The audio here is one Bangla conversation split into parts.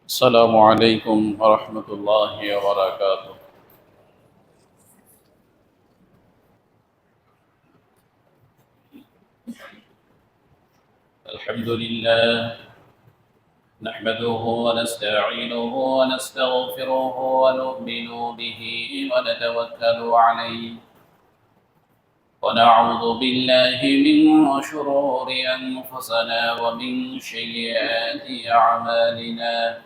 السلام عليكم ورحمة الله وبركاته. الحمد لله نحمده ونستعينه ونستغفره ونؤمن به ونتوكل عليه ونعوذ بالله من شرور أنفسنا ومن سيئات أعمالنا.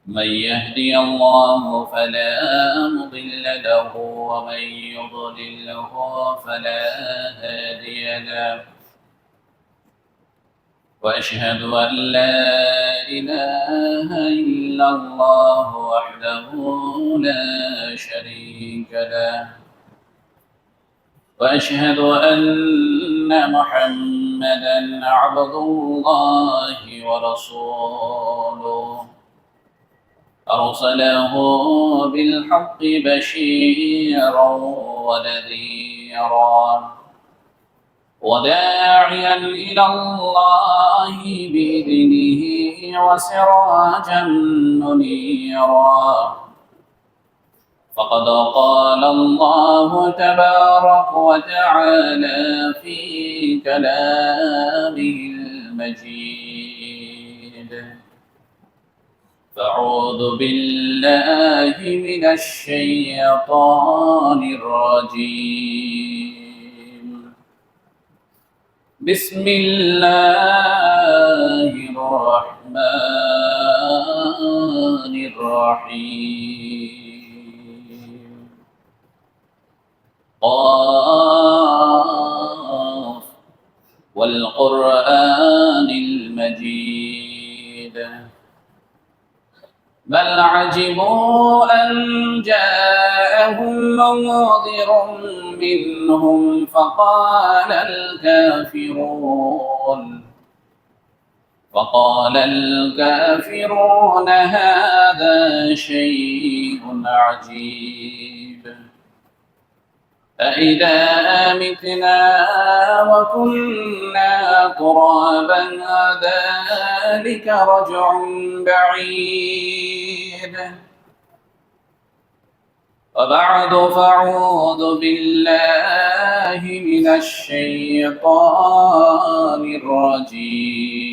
من يهدي الله فلا مضل له ومن يضلله فلا هادي له، وأشهد أن لا إله إلا الله وحده لا شريك له، وأشهد أن محمدًا عبد الله ورسوله، أرسله بالحق بشيرا ونذيرا وداعيا إلى الله بإذنه وسراجا منيرا. فقد قال الله تبارك وتعالى في كلامه المجيد: فأعوذ بالله من الشيطان الرجيم. بسم الله الرحمن الرحيم. قاف والقرآن المجيد. بل عجبوا أن جاءهم منذر منهم فقال الكافرون هذا شيء عجيب. أإذا متنا وكنا ترابا ذلك رجع بعيد. وبعد فأعوذ بالله من الشيطان الرجيم.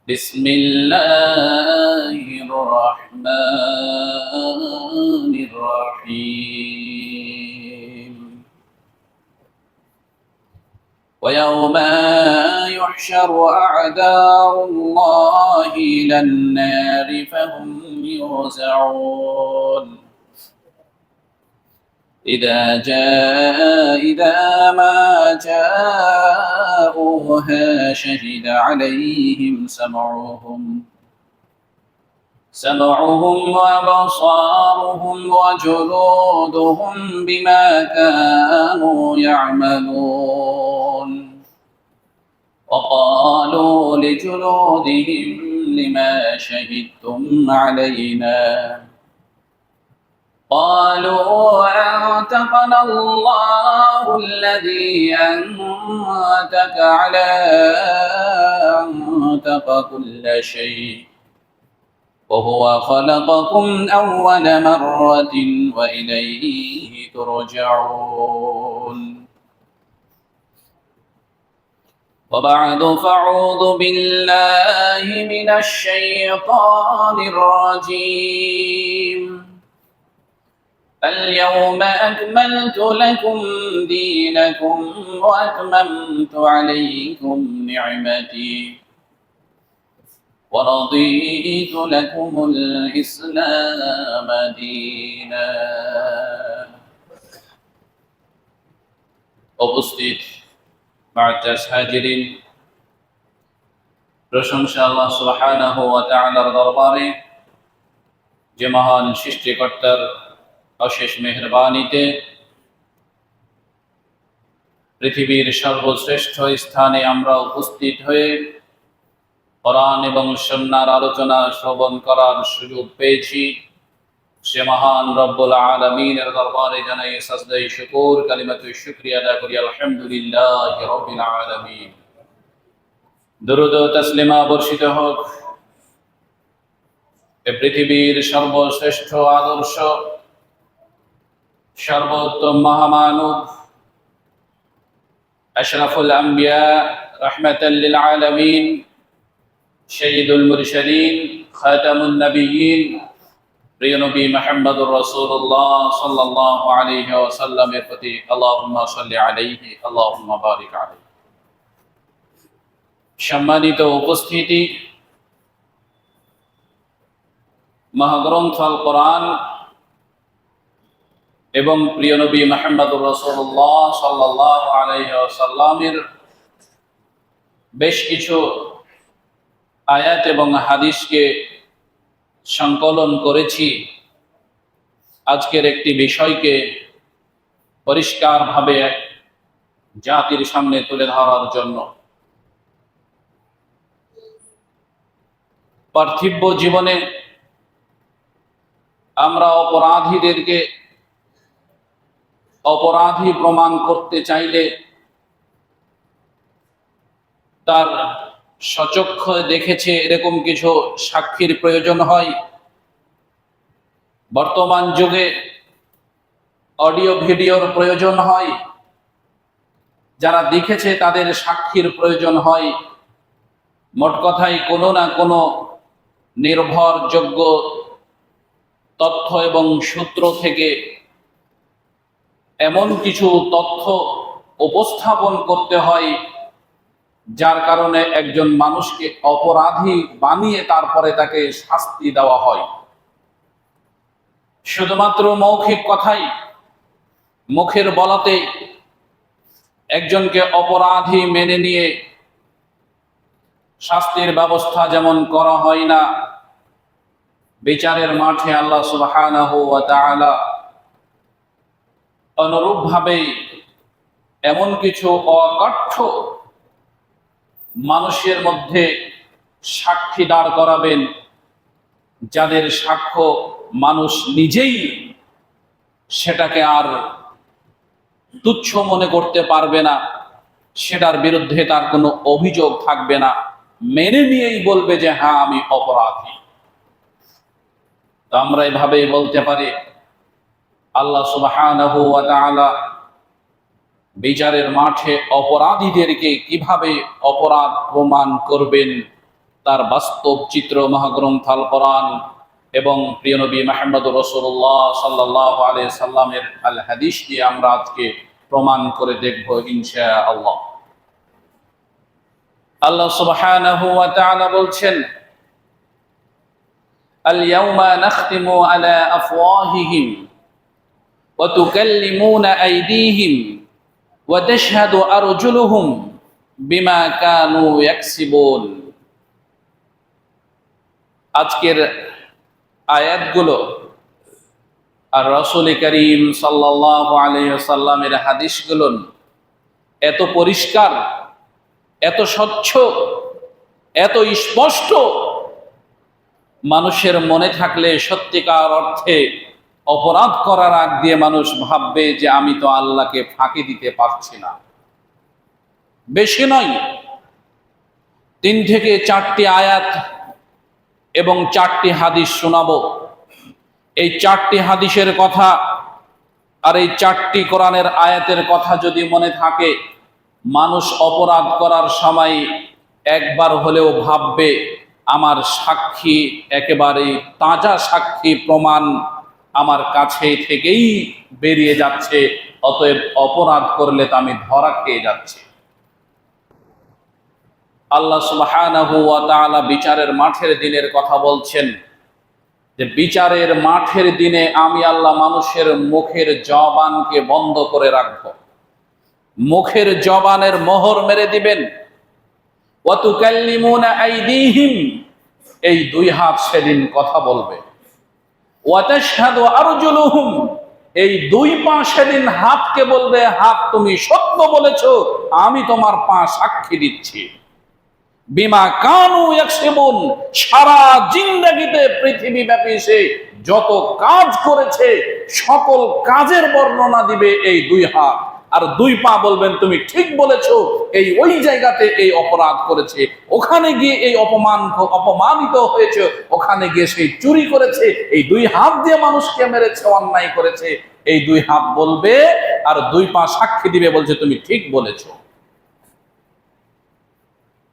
بسم الله الرحمن الرحيم. ويوم يحشر أعداء الله إلى النار فهم يوزعون. إذا ما جاءوها شهد عليهم سمعهم وأبصارهم وجلودهم بما كانوا يعملون. وقالوا لجلودهم لما شهدتم علينا؟ قالوا أنطقنا الله الذي أنطق كل شيء وهو خلقكم أول مرة وإليه ترجعون. وبعد فأعوذ بالله من الشيطان الرجيم. اليوم أكملت لكم دينكم وأتممت عليكم نعمتي ورضيت لكم الإسلام دينا. উপস্থিত মা'আজ হাজিরিন, প্রশংসা আল্লাহ সুবহানাহু ওয়া তাআলার দরবারে, যে মহান সৃষ্টিকর্তার অশেষ মেহেরবানিতে পৃথিবীর সর্বশ্রেষ্ঠ স্থানে আমরা উপস্থিত হয়ে কোরআন এবং সুন্নাহর আলোচনা শ্রবণ করার সুযোগ পেয়েছি। সে মহান রব্বুল আলামিনের দরবারে জানাই সাজদায়ে শুকর, কালিমাতুশ শুকরিয়া আদা করি। আলহামদুলিল্লাহি রাব্বিল আলামিন। দুরূদ ও তাসলিমা বর্ষিত হোক এ পৃথিবীর সর্বশ্রেষ্ঠ আদর্শ, সর্বোত্তম মহামানব, আশরাফুল আম্বিয়া, রাহমাতাল লিল আলামিন, সাইয়্যিদুল মুরসালিন, খাতামুন নবিয়্যিন, প্রিয় নবী মুহাম্মদুর রাসূলুল্লাহ সাল্লাল্লাহু আলাইহি ওয়াসাল্লামের প্রতি আল্লাহুম্মা সাল্লি আলাইহি আল্লাহুম্মা বারিক আলাইহি। সম্মানিত উপস্থিতি, মহাগ্রন্থ আল কোরআন এবং প্রিয় নবী মুহাম্মদুর রাসূলুল্লাহ সাল্লাল্লাহু আলাইহি ওয়াসাল্লামের বেশ কিছু আয়াত এবং হাদিসকে সংকলন করেছি আজকের একটি বিষয়কে পরিষ্কারভাবে জাতির সামনে তুলে ধরার জন্য। পার্থিব জীবনে আমরা অপরাধীদেরকে অপরাধী প্রমাণ করতে চাইলে তার সচক্ষে দেখেছে এরকম কিছু সাক্ষীর প্রয়োজন হয়। বর্তমান যুগে অডিও ভিডিওর প্রয়োজন হয়, যারা দেখেছে তাদের সাক্ষীর প্রয়োজন হয়। মোট কথায় কোনো না কোনো নির্ভরযোগ্য তথ্য এবং সূত্র থেকে এমন কিছু তথ্য উপস্থাপন করতে হয় যার কারণে একজন মানুষকে অপরাধী বানিয়ে তারপরে তাকে শাস্তি দেওয়া হয়। শুধুমাত্র মৌখিক কথাই, মুখের বলাতে একজনকে অপরাধী মেনে নিয়ে শাস্তির ব্যবস্থা যেমন করা হয় না, বিচারের মাঠে আল্লাহ সুবহানাহু ওয়া তাআলা অনুরূপভাবে এমন কিছু অকথ্য মানুষের মধ্যে সাক্ষী দাঁড় করাবেন যাদের সাক্ষ্য মানুষ নিজেই সেটাকে আর তুচ্ছ মনে করতে পারবে না, সেটার বিরুদ্ধে তার কোনো অভিযোগ থাকবে না, মেনে নিয়েই বলবে যে হ্যাঁ আমি অপরাধী। তো আমরা এভাবেই বলতে পারি আল্লাহ সুবহানাহু ওয়া তাআলা বিচারের মাঠে অপরাধীদেরকে কিভাবে অপরাধ প্রমাণ করবেন তার বাস্তব চিত্র মহাগ্রন্থ আল কোরআন এবং প্রিয় নবী মুহাম্মদুর রাসূলুল্লাহ সাল্লাল্লাহু আলাইহি সাল্লামের আল হাদিস দিয়ে আমরা আজকে প্রমাণ করে দেখব ইনশাআল্লাহ। আল্লাহ সুবহানাহু ওয়া তাআলা বলছেন, আল ইয়াউমা নাখতিমু আলা আফওয়াহিহিম ওয়া তুকাল্লিমুনা আইদিহিম ওয়া তাশহাদু আরজুলুহুম বিমা কানু ইয়াকসিবুন। আজকের আয়াতগুলো আর রাসূল করিম সাল্লাল্লাহু আলাইহি ওয়াসাল্লামের হাদিসগুলো এত পরিষ্কার, এত স্বচ্ছ, এত স্পষ্ট, মানুষের মনে থাকলে সত্যিকার অর্থে অপরাধ করার আগ দিয়ে মানুষ ভাববে যে আমি তো আল্লাহকে ফাঁকি দিতে পারছি না। বেশি নয়, 3 থেকে 4টি আয়াত এবং 4টি হাদিস শোনাবো। এই 4টি হাদিসের কথা আর এই 4টি কোরআনের আয়াতের কথা যদি মনে থাকে, মানুষ অপরাধ করার সময় একবার হলেও ভাববে আমার সাক্ষী একেবারে তাজা সাক্ষী প্রমাণ আমার কাছে থেকেই বেরিয়ে যাচ্ছে, অতএব অপরাধ করলে তো আমি ধরা খেয়ে যাচ্ছি। আল্লাহ সুবহানাহু ওয়া তাআলা বিচারের মাঠের দিনের কথা বলছেন যে বিচারের মাঠের দিনে আমি আল্লাহ মানুষের মুখের জবানকে বন্ধ করে রাখব, মুখের জবানের মোহর মেরে দিবেন। ওয়া তুকাল্লিমুনা আইদিহিম, এই 2 হাত সেদিন কথা বলবে। ওয়া তাশহাদু আরজুলুহুম, এই 2 পা সেদিন হাতকে বলবে হাত তুমি সত্য বলেছো, আমি তোমার পা সাক্ষী দিচ্ছি। বিমা কানু ইয়াকসিবুন, সারা জিন্দেগিতে পৃথিবীব্যাপী সে যত কাজ করেছে সকল কাজের বর্ণনা দিবে এই 2 হাত। আর দুই পা বলবেন তুমি ঠিক বলেছো, এই ওই জায়গাতে এই অপরাধ করেছে, ওখানে গিয়ে এই অপমানিত হয়েছে, ওখানে গিয়ে সেই চুরি করেছে, এই দুই হাত দিয়ে মানুষকে মেরেছে, অন্যায় করেছে। এই দুই হাত বলবে আর দুই পা সাক্ষী দিবে, বলছে তুমি ঠিক বলেছো।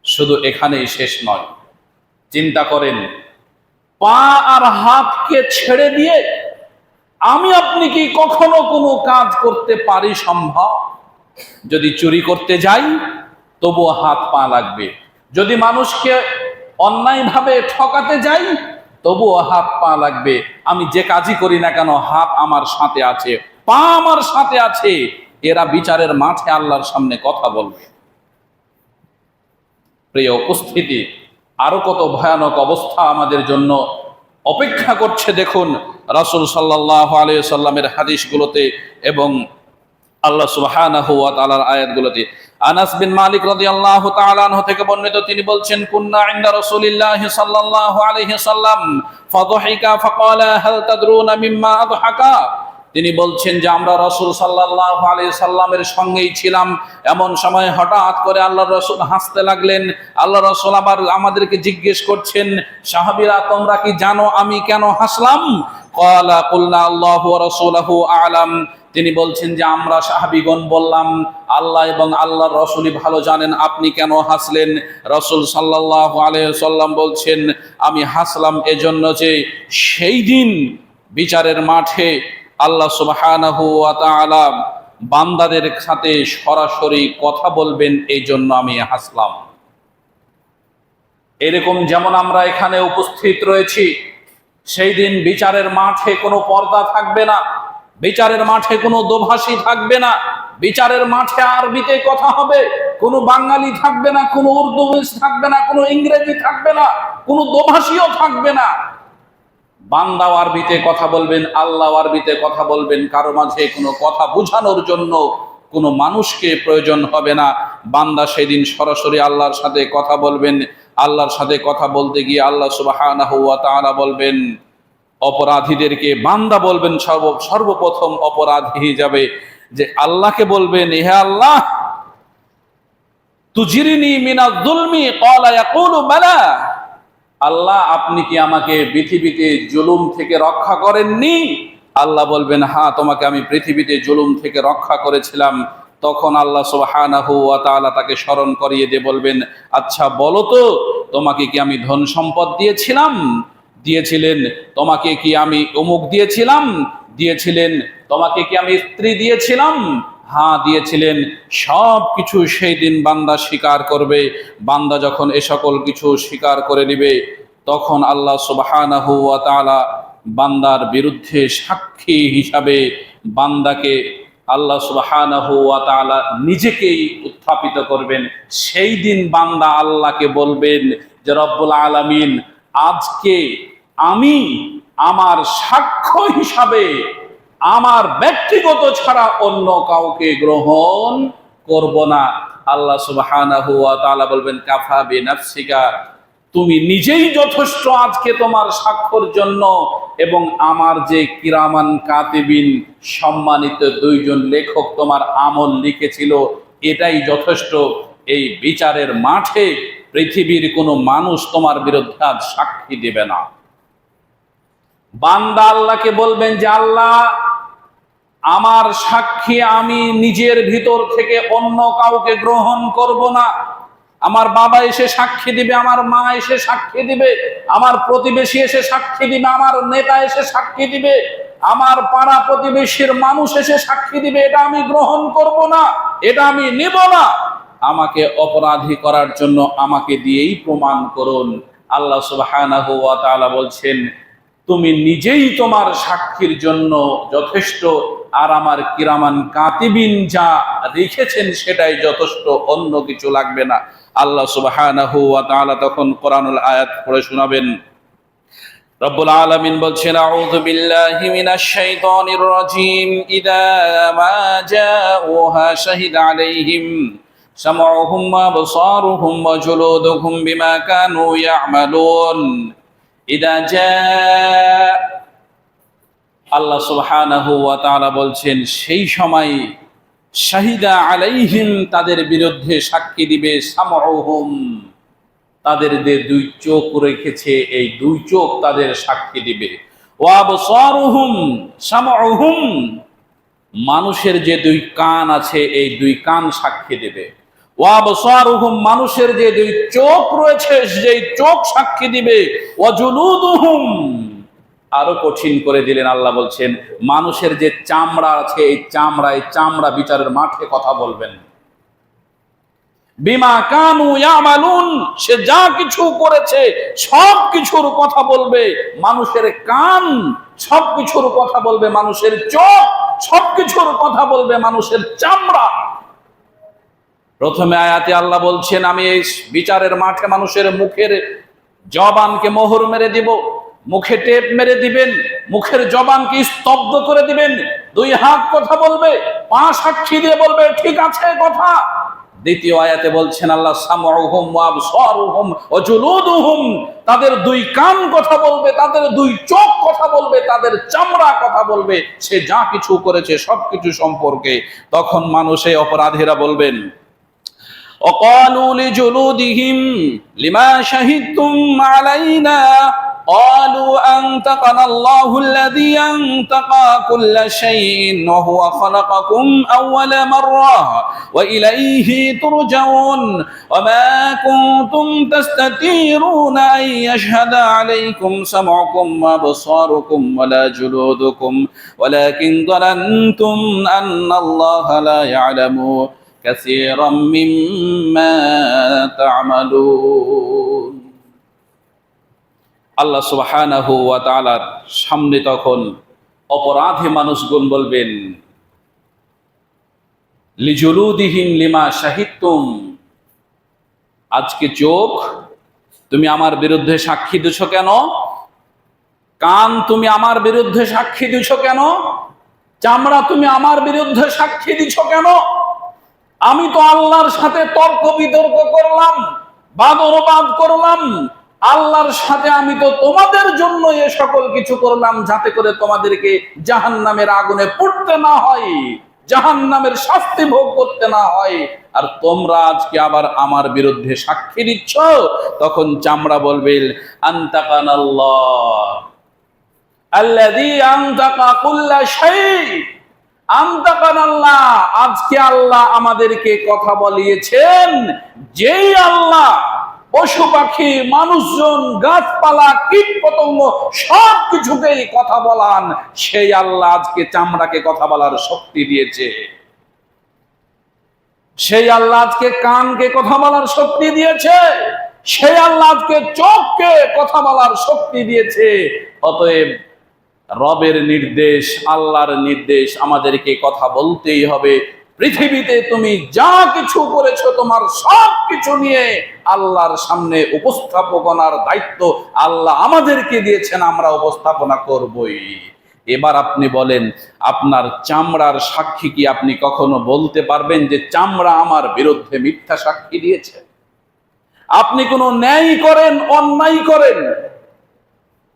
শুধু এখানেই শেষ নয়, চিন্তা করেন, পা আর হাতকে ছেড়ে দিয়ে আমি আপনি কি কখনো কোনো কাজ করতে পারি সম্ভব? যদি চুরি করতে যাই তবুও হাত পা লাগবে, যদি মানুষকে অন্যায়ভাবে ঠকাতে যাই তবুও হাত পা লাগবে। আমি যে কাজই করি না কেন হাত আমার সাথে আছে, পা আমার সাথে আছে। এরা বিচারের মাঠে আল্লাহর সামনে কথা বলবে। প্রিয় উপস্থিতি, আরো কত ভয়ানক অবস্থা আমাদের জন্য অপেক্ষা করছে দেখুন রাসূল সাল্লাল্লাহু আলাইহি সাল্লামের হাদিসগুলোতে এবং আল্লাহ সুবহানাহু ওয়া তাআলার আয়াতগুলোতে। আনাস বিন মালিক রাদিয়াল্লাহু তাআলা আনহু থেকে বর্ণিত, তিনি বলছেন, কুন্না ইনদা রাসূলিল্লাহি সাল্লাল্লাহু আলাইহি সাল্লাম ফাদহিকা ফাকালা হাল তাদরুনা মিম্মা আদহাকা। তিনি বলছেন যে আমরা রাসূল সাল্লাল্লাহু আলাইহি সাল্লামের সঙ্গেই ছিলাম, এমন সময় হঠাৎ করে আল্লাহর রাসূল হাসতে লাগলেন। আল্লাহ রাসূল আবার আমাদেরকে জিজ্ঞেস করছেন, সাহাবীরা তোমরা কি জানো আমি কেন হাসলাম? ক্বালা কুলনা আল্লাহু ওয়া রাসূলুহু আ'লাম। তিনি বলছেন যে আমরা সাহাবীগণ বললাম, আল্লাহ এবং আল্লাহর রাসূলই ভালো জানেন আপনি কেন হাসলেন। রাসূল সাল্লাল্লাহু আলাইহি সাল্লাম বলছেন, আমি হাসলাম এজন্য যে সেই দিন বিচারের মাঠে আল্লাহ সুবহানাহু ওয়া তাআলা বান্দাদের সাথে সরাসরি কথা বলবেন, এই জন্য আমি হাসলাম। এরকম যেমন আমরা এখানে উপস্থিত রয়েছি, সেই দিন বিচারের মাঠে কোনো পর্দা থাকবে না, বিচারের মাঠে কোনো দোভাষী থাকবে না, বিচারের মাঠে আরবিতে কথা হবে, কোনো বাঙালি থাকবে না, কোনো উর্দু থাকবে না, কোনো ইংরেজি থাকবে না, কোনো দোভাষীও থাকবে না। বান্দাও আরবিতে কথা বলবেন, আল্লাহ আরবিতে কথা বলবেন। কারো মাঝে কোনো কথা বোঝানোর জন্য কোনো মানুষকে প্রয়োজন হবে না। বান্দা সেদিন সরাসরি আল্লাহর সাথে কথা বলবেন। আল্লাহর সাথে কথা বলতে গিয়ে আল্লাহ সুবহানাহু ওয়া তাআলা বলবেন অপরাধীদেরকে, বান্দা বলবেন সর্বপ্রথম অপরাধী যাবে যে আল্লাহকে বলবেন, হে আল্লাহ তুজিরিনি মিনাজ যুলমি, ক্বালা ইয়াকুলু বালা। আল্লাহ আপনি কি আমাকে পৃথিবীতে জুলুম থেকে রক্ষা করেননি? আল্লাহ বলবেন, হ্যাঁ তোমাকে আমি পৃথিবীতে জুলুম থেকে রক্ষা করেছিলাম। তখন আল্লাহ সুবহানাহু ওয়া তাআলা তাকে স্মরণ করিয়ে দিয়ে বলবেন, আচ্ছা বলো তো তোমাকে কি আমি ধন সম্পদ দিয়েছিলেন? তোমাকে কি আমি অমুক দিয়েছিলেন? তোমাকে কি আমি স্ত্রী দিয়েছিলাম? হ্যাঁ দিয়েছিলেন। সব কিছু সেই দিন বান্দা স্বীকার করবে। বান্দা যখন এ সকল কিছু স্বীকার করে নিবে, তখন আল্লাহ সুবহানাহু ওয়া তাআলা বান্দার বিরুদ্ধে সাক্ষী হিসাবে বান্দাকে আল্লাহ সুবহানাহু ওয়া তাআলা নিজেকেই উত্থাপিত করবেন। সেই দিন বান্দা আল্লাহকে বলবেন যে রব্বুল আলামিন, আজকে আমি আমার সাক্ষ্য হিসাবে আমার ব্যক্তিগত ছাড়া অন্য কাউকে গ্রহণ করব না। আল্লাহ সুবহানাহু ওয়া তাআলা বলবেন, কাফা বিনাফসিকা, তুমি নিজেই যথেষ্ট আজকে তোমার সাক্ষ্যর জন্য। এবং আমার যে কিরামান কাতিবিন সম্মানিত দুইজন লেখক তোমার আমল লিখেছিল, এটাই যথেষ্ট। এই বিচারের মাঠে পৃথিবীর কোনো মানুষ তোমার বিরুদ্ধে আজ সাক্ষী দেবে না। বান্দা আল্লাহকে বলবেন যে আল্লাহ আমার সাক্ষী আমি নিজের ভিতর থেকে অন্য কাউকে গ্রহণ করব না। আমার বাবা এসে সাক্ষী দিবে, আমার মা এসে সাক্ষী দিবে, আমার প্রতিবেশী এসে সাক্ষী দিবে, আমার নেতা এসে সাক্ষী দিবে, আমার পাড়া প্রতিবেশীর মানুষ এসে সাক্ষী দিবে, এটা আমি গ্রহণ করব না, এটা আমি নেব না। আমাকে অপরাধী করার জন্য আমাকে দিয়েই প্রমাণ করুন। আল্লাহ সুবহানাহু ওয়া তাআলা বলছেন, তুমি নিজেই তোমার সাক্ষীর জন্য যথেষ্ট, আর আমার কিরামান কাতিবিন যা লিখেছেন সেটাই যথেষ্ট, অন্য কিছু লাগবে না। আল্লাহ সুবহানাহু ওয়া তাআলা তখন কোরআনুল আয়াত পড়ে শোনাবেন। রব্বুল আলামিন বলছেন, আউযু বিল্লাহি মিনাশ শাইতানির রাজীম, ইযা মা জাউহা শাহিদা আলাইহিম সামউহুম ওয়া আবসারুহুম ওয়া জুলুদুহুম বিমা কানু ইয়ামালুন। ইযা জা, আল্লাহ সুবহানাহু ওয়া তাআলা বলছেন সেই সময় শাহিদা আলাইহিম, তাদের বিরুদ্ধে সাক্ষী দিবে সামউহুম, তাদের যে দুই চোখ রেখেছে এই দুই চোখ তাদের সাক্ষী দিবে। ওয়া আবসারুহুম সামউহুম, মানুষের যে দুই কান আছে এই দুই কান সাক্ষী দেবে। ওয়া আবসারুহুম, মানুষের যে দুই চোখ রয়েছে যেই চোখ সাক্ষী দিবে। ওয়া জুলুদুহুম, আরো কঠিন করে দিলেন আল্লাহ বলছেন, মানুষের যে চামড়া আছে এই চামড়া বিচারের মাঠে কথা বলবেন। বিমা কানু ইয়ামালুন, সে যা কিছু করেছে সব কিছুর কথা বলবে। মানুষের কান সব কিছুর কথা বলবে, মানুষের চোখ সব কিছুর কথা বলবে, মানুষের চামড়া। প্রথমে আয়াতে আল্লাহ বলছেন, আমি এই বিচারের মাঠে মানুষের মুখের জবানকে মোহর মেরে দিব, মুখে টেপ মেরে দিবেন, মুখের জবানকে স্তব্ধ করে দিবেন। দুই হাত কথা বলবে, পা সাক্ষী দিয়ে বলবে ঠিক আছে কথা। দ্বিতীয় আয়াতে বলছেন আল্লাহ, সামউহুম ওয়া আবসারুহুম ওয়া জুলুদুহুম, তাদের দুই কান কথা বলবে, তাদের দুই চোখ কথা বলবে, তাদের চামড়া কথা বলবে, সে যা কিছু করেছে সবকিছু সম্পর্কে। তখন মানুষ এই অপরাধীরা বলবেন, وقالوا لجلودهم لما شهدتم علينا قالوا أنطقنا الله الذي أنطق كل شيء وهو خلقكم أول مرة وإليه ترجعون وما كنتم تستتيرون أن يشهد عليكم سمعكم وأبصاركم ولا جلودكم ولكن ظننتم أن الله لا يعلم كثيرا مما تعملون। আল্লাহ সুবহানাহু ওয়া তাআলার সামনে তখন অপরাধী মানুষগুন বলবেন, লিজুলুদিহিম লিমা শাহিদতুম, আজকে চোখ তুমি আমার বিরুদ্ধে সাক্ষী দিছো কেন? কান তুমি আমার বিরুদ্ধে সাক্ষী দিছো কেন? চামড়া তুমি আমার বিরুদ্ধে সাক্ষী দিছো কেন? আমি তো আল্লাহর সাথে তর্ক বিতর্ক করলাম, বাদরবাদ করলাম, আল্লাহর সাথে আমি তো তোমাদের জন্য এ সকল কিছু করলাম যাতে করে তোমাদেরকে জাহান্নামের আগুনে পড়তে না হয়, জাহান্নামের শাস্তি ভোগ করতে না হয়, আর তোমরা আজকে আবার আমার বিরুদ্ধে সাক্ষী দিচ্ছ। তখন চামড়া বলবে, আনতাকানাল্লাহ আল্লাযী আনতাকা কুল্লা শাই, আনতাকানাল্লাহ, আজকে আল্লাহ আমাদেরকে কথা বলিয়েছেন, যেই আল্লাহ পশু পাখি মানুষজন গাছপালা কীট পতঙ্গ সব কিছুকেই কথা বলান, সেই আল্লাহ আজকে চামড়াকে কথা বলার শক্তি দিয়েছে। সেই আল্লাহ আজকে কানকে কথা বলার শক্তি দিয়েছে, সেই আল্লাহ আজকে চোখকে কথা বলার শক্তি দিয়েছে। অতএব রবের নির্দেশ, আল্লাহর নির্দেশ, আমাদেরকে কথা বলতেই হবে। পৃথিবীতে তুমি যা কিছু করেছো তোমার সব কিছু নিয়ে আল্লাহর সামনে উপস্থাপনার দায়িত্ব আল্লাহ আমাদেরকে দিয়েছেন, আমরা উপস্থাপনা করবই। এবার আপনি বলেন, আপনার চামড়ার সাক্ষী কি আপনি কখনো বলতে পারবেন যে চামড়া আমার বিরুদ্ধে মিথ্যা সাক্ষী দিয়েছে? আপনি কোনো ন্যায় করেন, অন্যায় করেন,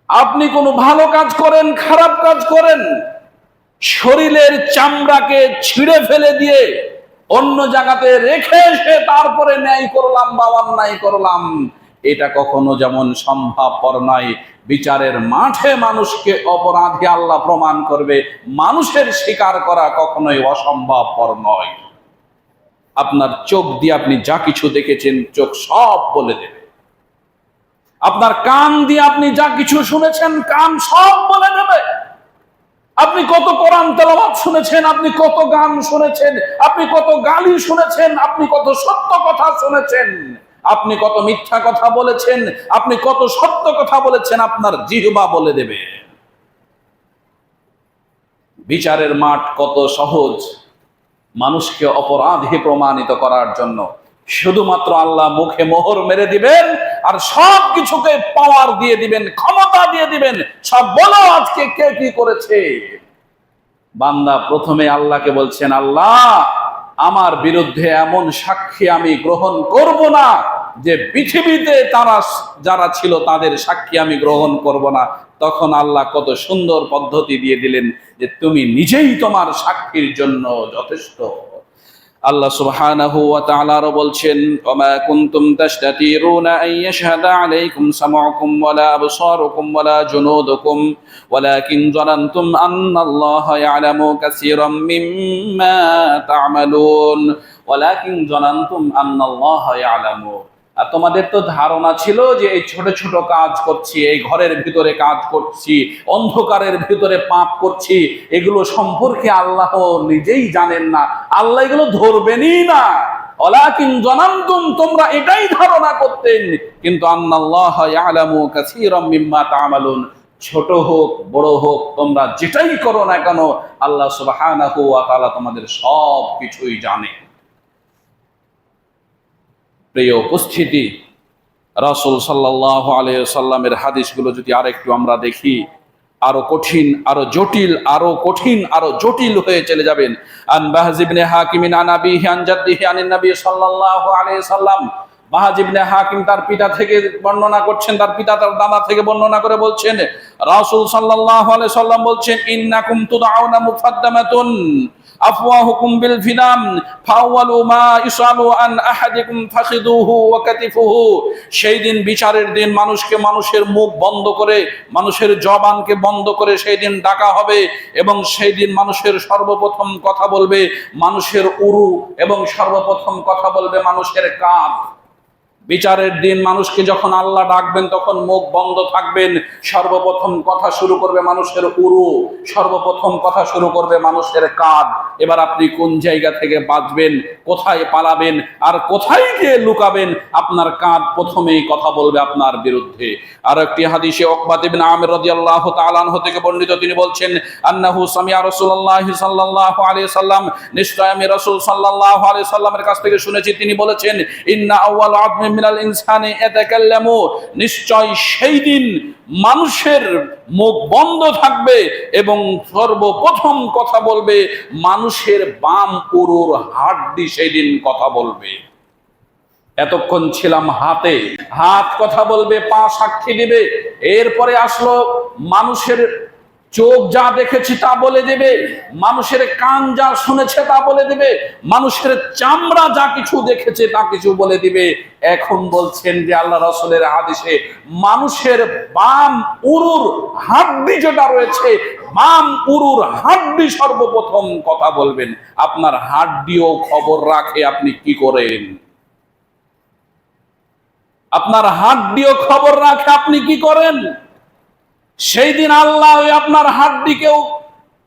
আপনি কোনো ভালো কাজ করেন, খারাপ কাজ করেন, শরীরের চামড়াকে ছিঁড়ে ফেলে দিয়ে অন্য জায়গাতে রেখে এসে তারপরে ন্যায় করলাম বা অন্যায় করলাম, এটা কখনো যেমন সম্ভবপর নয়। বিচারের মাঠে মানুষকে অপরাধী আল্লাহ প্রমাণ করবে, মানুষের স্বীকার করা কখনোই অসম্ভবপর নয়। আপনার চোখ দিয়ে আপনি যা কিছু দেখেছেন চোখ সব বলে দেবে। আপনার কান দিয়ে আপনি যা কিছু শুনেছেন কান সব বলে দেবে। আপনি কত কোরআন তেলাওয়াত শুনেছেন, আপনি কত গান শুনেছেন, আপনি কত গালি শুনেছেন, আপনি কত সত্য কথা শুনেছেন, আপনি কত মিথ্যা কথা বলেছেন, আপনি কত সত্য কথা বলেছেন, আপনার জিহ্বা বলে দেবে। বিচারের মাঠ কত সহজ মানুষকে অপরাধী প্রমাণিত করার জন্য। শুধুমাত্র আল্লাহ মুখে মোহর মেরে দিবেন আর সব কিছুকে পাওয়ার দিয়ে দিবেন, ক্ষমতা দিয়ে দিবেন, সব বলো আজকে কে কি করেছে। বান্দা প্রথমে আল্লাহকে বলছেন, আল্লাহ আমার বিরুদ্ধে এমন সাক্ষী আমি গ্রহণ করব না যে পৃথিবীতে তারা যারা ছিল তাদের সাক্ষী আমি গ্রহণ করব না। তখন আল্লাহ কত সুন্দর পদ্ধতি দিয়ে দিলেন যে তুমি নিজেই তোমার সাক্ষীর জন্য যথেষ্ট। আল্লাহ সুবহানাহু ওয়া তাআলা আরো বলছেন, ওমা কুনতুম তাশতাতিরুনা আন ইয়াশহাদা আলাইকুম সামউকুম ওয়ালা আবসারুকুম ওয়ালা জুনুদুকুম ওয়ালাকিন যানানতুম আন্নাল্লাহা ইয়ালামু কাসীরাম মিম্মা তা'মালুন ওয়ালাকিন যানানতুম আন্নাল্লাহা ইয়ালামু। আর তোমাদের তো ধারণা ছিল যে এই ছোট ছোট কাজ করছি, এই ঘরের ভিতরে কাজ করছি, অন্ধকারের ভিতরে পাপ করছি, এগুলো সম্পর্কে আল্লাহ নিজেই জানেন না, আল্লাহ এগুলো ধরবেনই না। ওয়ালাকিন যানানতুম, তোমরা এটাই ধারণা করতেন, কিন্তু আন্নাল্লাহা ইয়ালামু কাসীরাম মিম্মা তা'মালুন, ছোট হোক বড় হোক তোমরা যেটাই করো না কেন আল্লাহ সুবহানাহু ওয়া তাআলা তোমাদের সব কিছুই জানে। প্রিয় উপস্থিতি, রাসূল সাল্লাল্লাহু আলাইহি ওয়াসাল্লামের হাদিসগুলো যদি আরেকটু আমরা দেখি, আরো কঠিন, আরো জটিল, আরো কঠিন, আরো জটিল হয়ে চলে যাবেন। আন বাহজ ইবনে হাকিম আন আবিহি আন জাদ্দিহি আন নবী সাল্লাল্লাহু আলাইহি ওয়াসাল্লাম, বাহজ ইবনে হাকিম তার পিতা থেকে বর্ণনা করছেন, তার পিতা তার দাদা থেকে বর্ণনা করে বলছেন, রাসূল সাল্লাল্লাহু আলাইহি ওয়াসাল্লাম বলছেন, ইন্নাকুম তুদআউনা মুফাদ্দামাতুন আফওয়াহুকুম বিল ফিনাম ফাওয়ালু মা ইসালু আন আহাদিকুম ফাখিদুহু ওয়া কাতিফুহু। সেই দিন, বিচারের দিন, মানুষকে মানুষের মুখ বন্ধ করে, মানুষের জবানকে বন্ধ করে সেই দিন ডাকা হবে, এবং সেই দিন মানুষের সর্বপ্রথম কথা বলবে মানুষের উরু, এবং সর্বপ্রথম কথা বলবে মানুষের কাঁধ। বিচারের দিন মানুষকে যখন আল্লাহ ডাকবেন তখন মুখ বন্ধ থাকবেন, সর্বপ্রথম কথা শুরু করবে মানুষের উরু, সর্বপ্রথম কথা শুরু করবে মানুষের কাঁধ। এবার আপনি কোন জায়গা থেকে বাঁচবেন, কোথায় পালাবেন, আর কোথায় গিয়ে লুকাবেন, আপনার কাঁধ প্রথমেই কথা বলবে আপনার বিরুদ্ধে। আর একটি হাদিসে উকবা ইবনে আমির রাদিয়াল্লাহু তাআলা আনহু থেকে বর্ণিত, তিনি বলছেন, আন্নাহু সামিআ রাসূলুল্লাহ সাল্লাল্লাহু আলাইহি সাল্লাম, নিশ্চয় আমি রাসূল সাল্লাল্লাহু আলাইহি সাল্লামের কাছ থেকে শুনেছি, তিনি বলেছেন, ইন্না আউয়াল আদমি মিনাল ইনসানি ইয়াতাকাল্লামু, নিশ্চয় সেই দিন মানুষের মুখ বন্ধ থাকবে এবং সর্বপ্রথম কথা বলবে মানুষের বাম উরুর হাড্ডি, সেই দিন কথা বলবে। এতক্ষণ ছিলাম হাতে, হাত কথা বলবে, পা সাক্ষী দিবে, এরপরে আসলো মানুষের চোখ যা দেখেছি তা বলে দেবে, মানুষের কান যা শুনেছে তা বলে দিবে, মানুষের চামড়া যা কিছু দেখেছে তা কিছু বলে দিবে। এখন বলছেন যে আল্লাহ রাসূলের হাদিসে, মানুষের বাম উরুর হাড্ডি যেটা রয়েছে, বাম উরুর হাড্ডি সর্বপ্রথম কথা বলবেন। আপনার হাড্ডিও খবর রাখে আপনি কি করেন, আপনার হাড্ডিও খবর রাখে আপনি কি করেন। সেই দিন আল্লাহ আপনার হাড্ডিকেও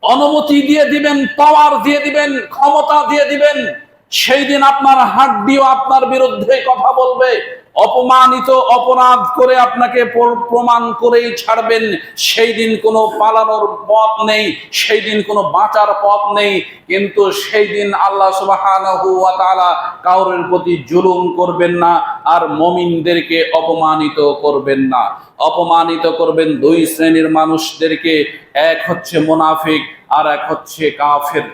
অনুমতি দিয়ে দিবেন, পাওয়ার দিয়ে দিবেন, ক্ষমতা দিয়ে দিবেন। সেই দিন আপনার হাড্ডিও আপনার বিরুদ্ধে কথা বলবে, অপমানিত, অপরাধ করে আপনাকে প্রমাণ করেই ছাড়বেন। সেই দিন কোনো পালানোর পথ নেই, সেই দিন কোনো বাঁচার পথ নেই। কিন্তু সেই দিন আল্লাহ সুবহানাহু ওয়া তাআলা কাউরের প্রতি জুলুম করবেন না, আর মুমিনদেরকে অপমানিত করবেন না। অপমানিত করবেন দুই শ্রেণীর মানুষদেরকে, এক হচ্ছে মুনাফিক আর এক হচ্ছে কাফের।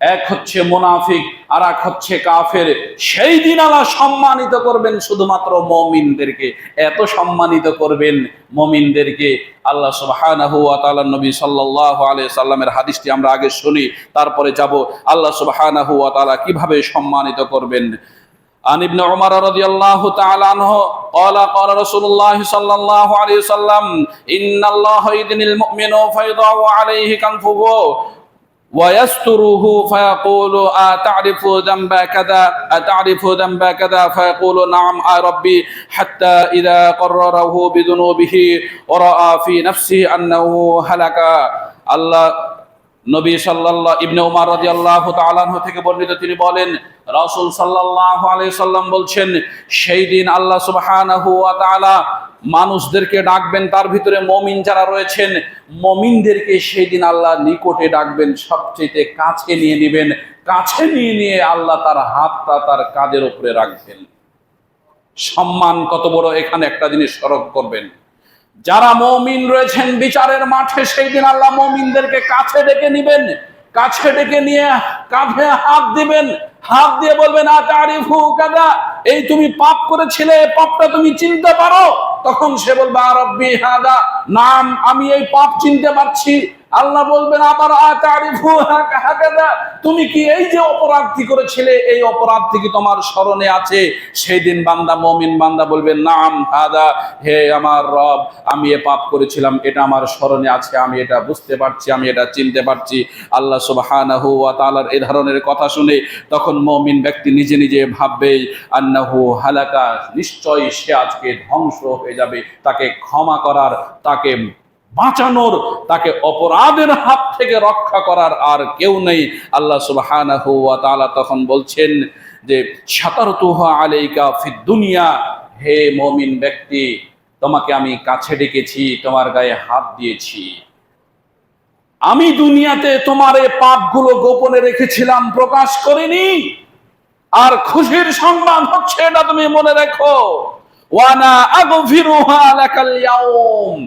এক হচ্ছে মুনাফিক আর এক হচ্ছে কাফের। সেই দিন আল্লাহ সম্মানিত করবেন শুধুমাত্র মুমিনদেরকে। এত সম্মানিত করবেন মুমিনদেরকে। আল্লাহ সুবহানাহু ওয়া তাআলা নবী সাল্লাল্লাহু আলাইহি সাল্লামের হাদিসটি আমরা আগে শুনি, তারপরে যাব আল্লাহ সুবহানাহু ওয়া তাআলা কিভাবে সম্মানিত করবেন। عن ابن عمر رضي الله تعالى عنه قال قال رسول الله صلى الله عليه وسلم إن الله يدني المؤمن فيضع عليه كنفه ويستره فيقول أتعرف ذنب كذا أتعرف ذنب كذا فيقول نعم ربي حتى إذا قرره بذنوبه ورأى في نفسه أنه هلك الله নবী সাল্লাল্লাহু ইবনে উমর রাদিয়াল্লাহু তাআলা আনহু থেকে বর্ণিত, তিনি বলেন, রাসূল সাল্লাল্লাহু আলাইহি সাল্লাম বলছেন, সেই দিন আল্লাহ সুবহানাহু ওয়া তাআলা মানুষদেরকে ডাকবেন, তার ভিতরে মুমিন যারা রয়েছেন মুমিনদেরকে সেই দিন আল্লাহ নিকটে ডাকবেন, সবচেয়ে কাছে নিয়ে নেবেন। কাছে নিয়ে আল্লাহ তার হাতটা তার কাঁধের উপরে রাখবেন। সম্মান কত বড়, এখানে একটা জিনিস স্মরণ করবেন। যারা মুমিন রয়েছেন বিচারের মাঠে, সেই দিন আল্লাহ মুমিনদেরকে কাছে ডেকে নেবেন, কাছে ডেকে নিয়ে কাঁধে হাত দিবেন, হাত দিয়ে বলবেন, আতারিফু কাদা, এই তুমি পাপ করেছিলে, পাপটা তুমি চিনতে পারো? তখন সে বলবে, রব্বি হাদা, নাম, আমি এই পাপ চিনতে পারছি। আল্লাহ বলবেন আবার আতারিফু হাকাদা, তুমি কি এই যে অপরাধটি করেছিলে এই অপরাধটি কি তোমার স্মরণে আছে? সেই দিন বান্দা, মুমিন বান্দা বলবে নাম হাদা, হে আমার রব, আমি এ পাপ করেছিলাম, এটা আমার স্মরণে আছে, আমি এটা বুঝতে পারছি, আমি এটা চিনতে পারছি। আল্লাহ সুবহানাহু ওয়া তাআলার এই ধরনের কথা শুনে তখন মুমিন ব্যক্তি নিজে নিজে ভাববে আন্নাহু হালাকা, নিশ্চয়ই সে আজকে ধ্বংস হয়ে যাবে। তাকে ক্ষমা করার, তাকে বাঁচানোর, তাকে অপরাধের হাত থেকে রক্ষা করার আর কেউ নেই। আল্লাহ সুবহানাহু ওয়া তাআলা তখন বলছেন যে সাতারতুহা আলাইকা ফিদ দুনিয়া, হে মুমিন ব্যক্তি, তোমাকে আমি কাছে ডেকেছি, তোমার গায়ে হাত দিয়েছি। আমি দুনিয়াতে তোমার এই পাপগুলো গোপনে রেখেছিলাম, প্রকাশ করিনি। আর খুশির সংবাদ হচ্ছে এটা তুমি মনে রেখো, ওয়ানা আগফিরুহা লাকাল ইয়াউম,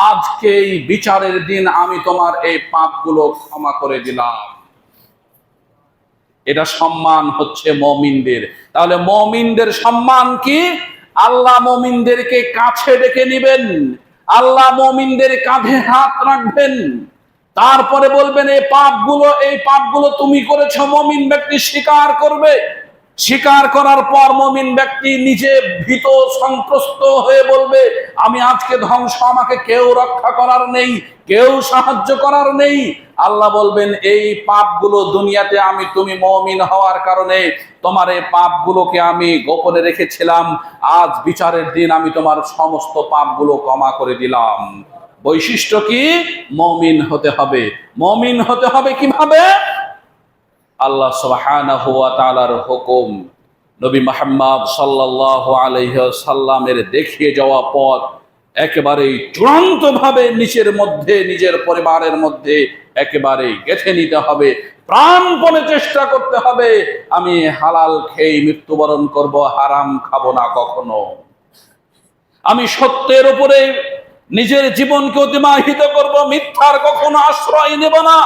আজকেই বিচারের দিন আমি তোমার এই পাপগুলো ক্ষমা করে দিলাম। এটা সম্মান হচ্ছে মুমিনদের। তাহলে মুমিনদের সম্মান কি? আল্লাহ মুমিনদেরকে কাছে ডেকে নেবেন, আল্লাহ মুমিনদের কাঁধে হাত রাখবেন, তারপরে বলবেন এই পাপগুলো তুমি করেছো। মুমিন ব্যক্তি স্বীকার করবে, স্বীকার করার পর মুমিন ব্যক্তি নিজে ভীত সন্ত্রস্ত হয়ে বলবে আমি আজকে ধ্বংস, আমাকে কেউ রক্ষা করার নেই, কেউ সাহায্য করার নেই। আল্লাহ বলবেন এই পাপগুলো দুনিয়াতে তুমি মুমিন হওয়ার কারণে তোমার এই পাপগুলোকে আমি গোপনে রেখেছিলাম, আজ বিচারের দিন আমি তোমার সমস্ত পাপগুলো ক্ষমা করে দিলাম। বৈশিষ্ট্য কি? মুমিন হতে হবে। মুমিন হতে হবে কিভাবে? আল্লাহ সুবহানাহু ওয়া তাআলার হুকুম, নবী মুহাম্মদ সাল্লাল্লাহু আলাইহি ওয়াসাল্লামের দেখিয়ে যাওয়া পথ একেবারেই চূড়ান্তভাবে নিজের পরিবারের মধ্যে একেবারে গেঁথে নিতে হবে। প্রাণপণে চেষ্টা করতে হবে আমি হালাল খেয়ে মৃত্যুবরণ করব, হারাম খাবো না কখনো। আমি সত্যের উপরে নিজের জীবনকে অতিবাহিত করব, মিথ্যার কখনো আশ্রয় নেব না।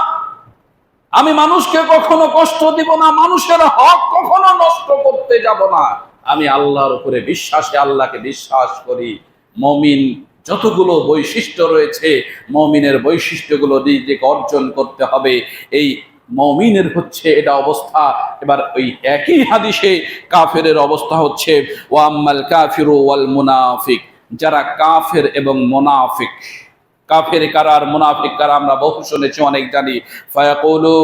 আমি মানুষকে কখনো কষ্ট দিব না, মানুষের হক কখনো নষ্ট করতে যাব না। আমি আল্লাহর উপরে বিশ্বাসে আল্লাহকে বিশ্বাস করি। মুমিন যতগুলো বৈশিষ্ট্য রয়েছে, মুমিনের বৈশিষ্ট্যগুলো নিজেকে অর্জন করতে হবে। এই মুমিনের হচ্ছে এটা অবস্থা। এবার ওই একই হাদিসে কাফেরের অবস্থা হচ্ছে ওয়াম্মাল কাফিরু ওয়াল মুনাফিক, যারা কাফের এবং মুনাফিক। কাফের কারা আর মুনাফিক কারা আমরা বহু শুনেছি, অনেক জানি। ফায়াকুলু,